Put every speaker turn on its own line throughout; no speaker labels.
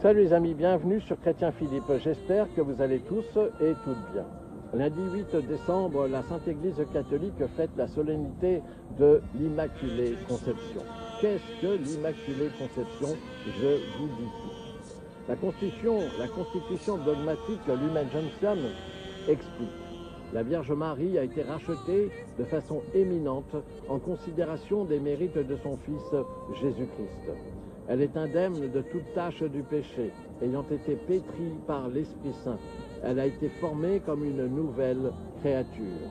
Salut les amis, bienvenue sur Chrétien Philippe. J'espère que vous allez tous et toutes bien. Lundi 8 décembre, la Sainte Église catholique fête la solennité de l'Immaculée Conception. Qu'est-ce que l'Immaculée Conception? Je vous dis tout. La constitution dogmatique Lumen Gentium explique. La Vierge Marie a été rachetée de façon éminente en considération des mérites de son Fils Jésus-Christ. Elle est indemne de toute tâche du péché, ayant été pétrie par l'Esprit Saint. Elle a été formée comme une nouvelle créature.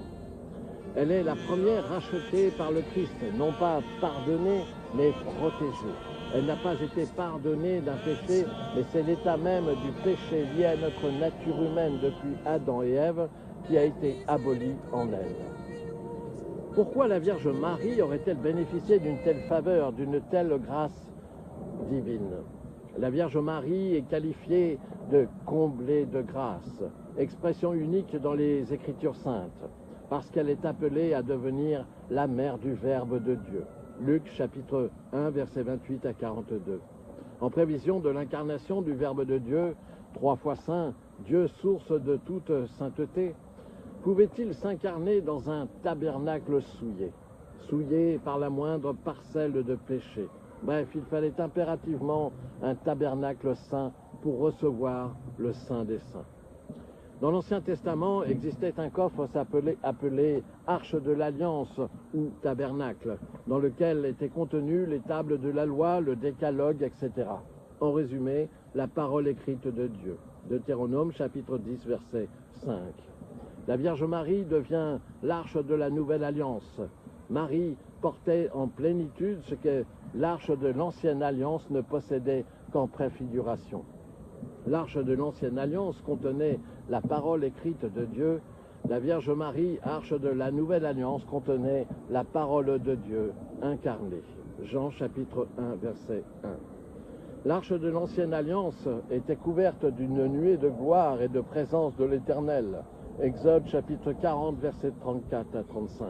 Elle est la première rachetée par le Christ, non pas pardonnée, mais protégée. Elle n'a pas été pardonnée d'un péché, mais c'est l'état même du péché lié à notre nature humaine depuis Adam et Ève qui a été aboli en elle. Pourquoi la Vierge Marie aurait-elle bénéficié d'une telle faveur, d'une telle grâce divine? La Vierge Marie est qualifiée de comblée de grâce, expression unique dans les Écritures saintes, parce qu'elle est appelée à devenir la mère du Verbe de Dieu. Luc chapitre 1, versets 28 à 42. En prévision de l'incarnation du Verbe de Dieu, 3 fois saint, Dieu source de toute sainteté, pouvait-il s'incarner dans un tabernacle souillé par la moindre parcelle de péché? Bref, il fallait impérativement un tabernacle saint pour recevoir le Saint des Saints. Dans l'Ancien Testament existait un coffre appelé Arche de l'Alliance ou Tabernacle, dans lequel étaient contenues les tables de la loi, le décalogue, etc. En résumé, la parole écrite de Dieu. Deutéronome chapitre 10, verset 5. La Vierge Marie devient l'arche de la Nouvelle Alliance. Marie portait en plénitude ce que l'arche de l'Ancienne Alliance ne possédait qu'en préfiguration. L'arche de l'Ancienne Alliance contenait la parole écrite de Dieu. La Vierge Marie, arche de la Nouvelle Alliance, contenait la parole de Dieu incarnée. Jean chapitre 1, verset 1. L'arche de l'Ancienne Alliance était couverte d'une nuée de gloire et de présence de l'Éternel. Exode chapitre 40, versets 34 à 35.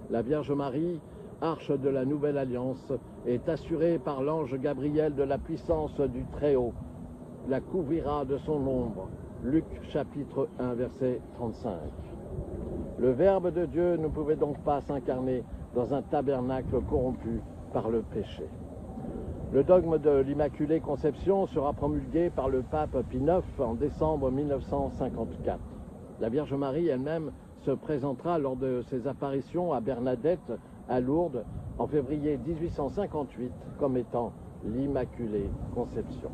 La Vierge Marie, arche de la Nouvelle Alliance, est assurée par l'ange Gabriel de la puissance du Très-Haut. La couvrira de son ombre. Luc chapitre 1, verset 35. Le Verbe de Dieu ne pouvait donc pas s'incarner dans un tabernacle corrompu par le péché. Le dogme de l'Immaculée Conception sera promulgué par le pape Pie IX en décembre 1954. La Vierge Marie elle-même se présentera lors de ses apparitions à Bernadette, à Lourdes, en février 1858, comme étant l'Immaculée Conception.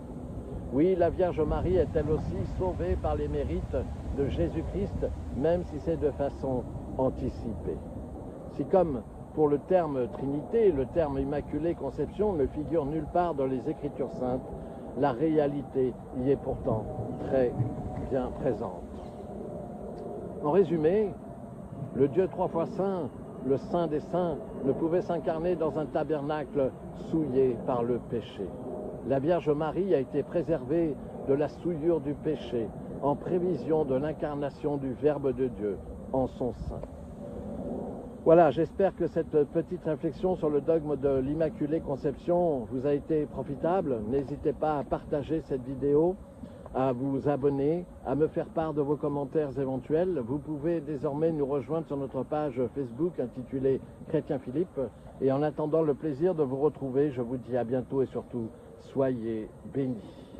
Oui, la Vierge Marie est elle aussi sauvée par les mérites de Jésus-Christ, même si c'est de façon anticipée. Si comme pour le terme Trinité, le terme Immaculée Conception ne figure nulle part dans les Écritures saintes, la réalité y est pourtant très bien présente. En résumé, le Dieu trois fois saint, le Saint des Saints, ne pouvait s'incarner dans un tabernacle souillé par le péché. La Vierge Marie a été préservée de la souillure du péché en prévision de l'incarnation du Verbe de Dieu en son sein. Voilà, j'espère que cette petite réflexion sur le dogme de l'Immaculée Conception vous a été profitable. N'hésitez pas à partager cette vidéo, à vous abonner, à me faire part de vos commentaires éventuels. Vous pouvez désormais nous rejoindre sur notre page Facebook intitulée Chrétien Philippe. Et en attendant le plaisir de vous retrouver, je vous dis à bientôt et surtout, soyez bénis.